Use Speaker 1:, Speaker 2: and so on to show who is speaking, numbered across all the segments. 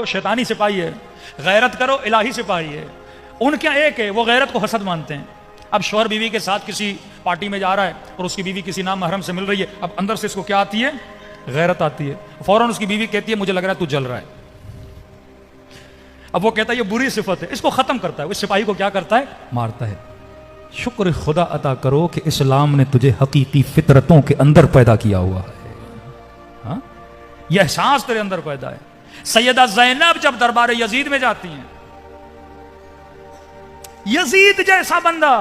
Speaker 1: شیطانی سپاہی ہے، غیرت کرو الہی سپاہی ہے. ان کا ایک ہے، وہ غیرت کو حسد مانتے ہیں. اب شوہر بیوی کے ساتھ کسی پارٹی میں جا رہا ہے اور اس کی بیوی کسی نام محرم سے مل رہی ہے، اب اندر سے اس کو کیا آتی ہے؟ غیرت آتی ہے. فوراً اس کی بیوی کہتی ہے مجھے لگ رہا ہے تو جل رہا ہے. اب وہ کہتا ہے یہ بری صفت ہے، اس کو ختم کرتا ہے. اس سپاہی کو کیا کرتا ہے؟ مارتا ہے. شکر خدا عطا کرو کہ اسلام نے تجھے حقیقی فطرتوں کے اندر پیدا کیا ہوا ہے. ہاں؟ یہ احساس تیرے اندر پیدا ہے. سیدہ زینب جب دربار یزید میں جاتی ہیں، یزید جیسا بندہ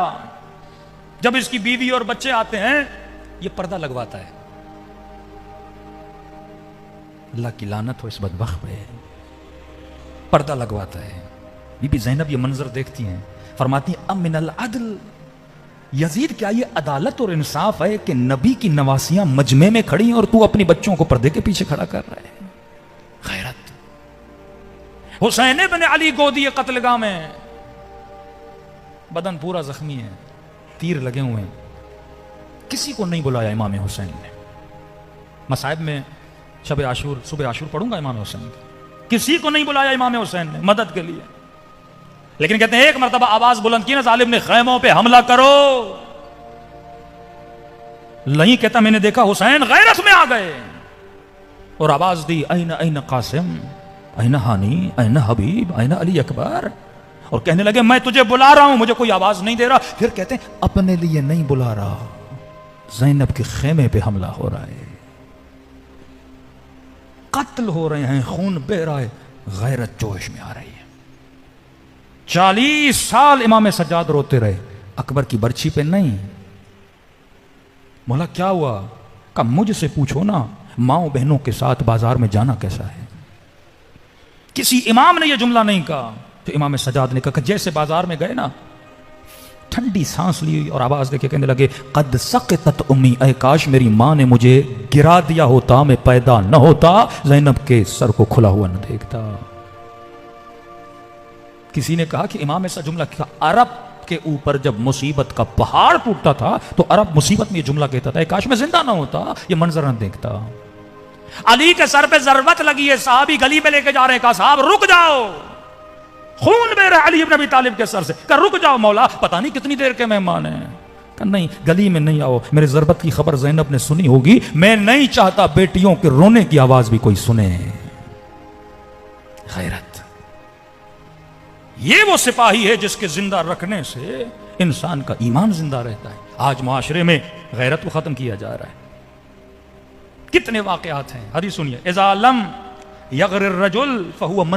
Speaker 1: جب اس کی بیوی اور بچے آتے ہیں یہ پردہ لگواتا ہے. اللہ کی لعنت ہو اس بدبخت پہ، پردہ لگواتا ہے. بی بی زینب یہ منظر دیکھتی ہیں، فرماتی ہیں ام من العدل، یزید کیا یہ عدالت اور انصاف ہے کہ نبی کی نواسیاں مجمع میں کھڑی ہیں اور تو اپنی بچوں کو پردے کے پیچھے کھڑا کر رہا ہے؟ غیرت. حسین بن علی گودی قتل گاہ میں، بدن پورا زخمی ہے، تیر لگے ہوئے ہیں. کسی کو نہیں بلایا امام حسین نے. مصائب میں شب عاشور، صبح عاشور پڑھوں گا امام حسین کی، کسی کو نہیں بلایا امام حسین نے مدد کے لیے. لیکن کہتے ہیں ایک مرتبہ آواز بلند کی نا ظالم نے، خیموں پہ حملہ کرو. نہیں کہتا میں نے دیکھا حسین غیرت میں آ گئے اور آواز دی این قاسم، این ہانی، این حبیب، این علی اکبر، اور کہنے لگے میں تجھے بلا رہا ہوں، مجھے کوئی آواز نہیں دے رہا. پھر کہتے ہیں اپنے لیے نہیں بلا رہا، زینب کے خیمے پہ حملہ ہو رہا ہے، قتل ہو رہے ہیں، خون بہ رہا ہے. غیرت جوش میں آ رہی ہے. 40 سال امام سجاد روتے رہے، اکبر کی برچھی پہ نہیں. مولا کیا ہوا؟ کہ مجھ سے پوچھو نا ماؤں بہنوں کے ساتھ بازار میں جانا کیسا ہے. کسی امام نے یہ جملہ نہیں کہا. تو امام سجاد نے کہا کہ جیسے بازار میں گئے نا، ٹھنڈی سانس لی اور آواز دے کے کہنے لگے قد سقطت امی، اے کاش میری ماں نے مجھے گرا دیا ہوتا، میں پیدا نہ ہوتا، زینب کے سر کو کھلا ہوا نہ دیکھتا. کسی نے کہا کہ امام ایسا جملہ کیا؟ عرب کے اوپر جب مصیبت کا پہاڑ ٹوٹتا تھا تو عرب مصیبت میں یہ جملہ کہتا تھا اے کاش میں زندہ نہ ہوتا، یہ منظر نہ دیکھتا. علی کے سر پہ ضربت لگی ہے، صحابی گلی میں لے کے جا رہے ہیں، کہا صاحب رک جاؤ، خون بہ رہا ہے علی ابن ابی طالب کے سر سے. کہ رک جاؤ مولا، پتہ نہیں کتنی دیر کے مہمان ہیں. کہ نہیں، گلی میں نہیں آؤ، میرے ضربت کی خبر زینب نے سنی ہوگی، میں نہیں چاہتا بیٹیوں کے رونے کی آواز بھی کوئی سنے. غیرت یہ وہ سپاہی ہے جس کے زندہ رکھنے سے انسان کا ایمان زندہ رہتا ہے. آج معاشرے میں غیرت کو ختم کیا جا رہا ہے. کتنے واقعات ہیں، حدیث سنیے، اذا لم یغر الرجل فهو من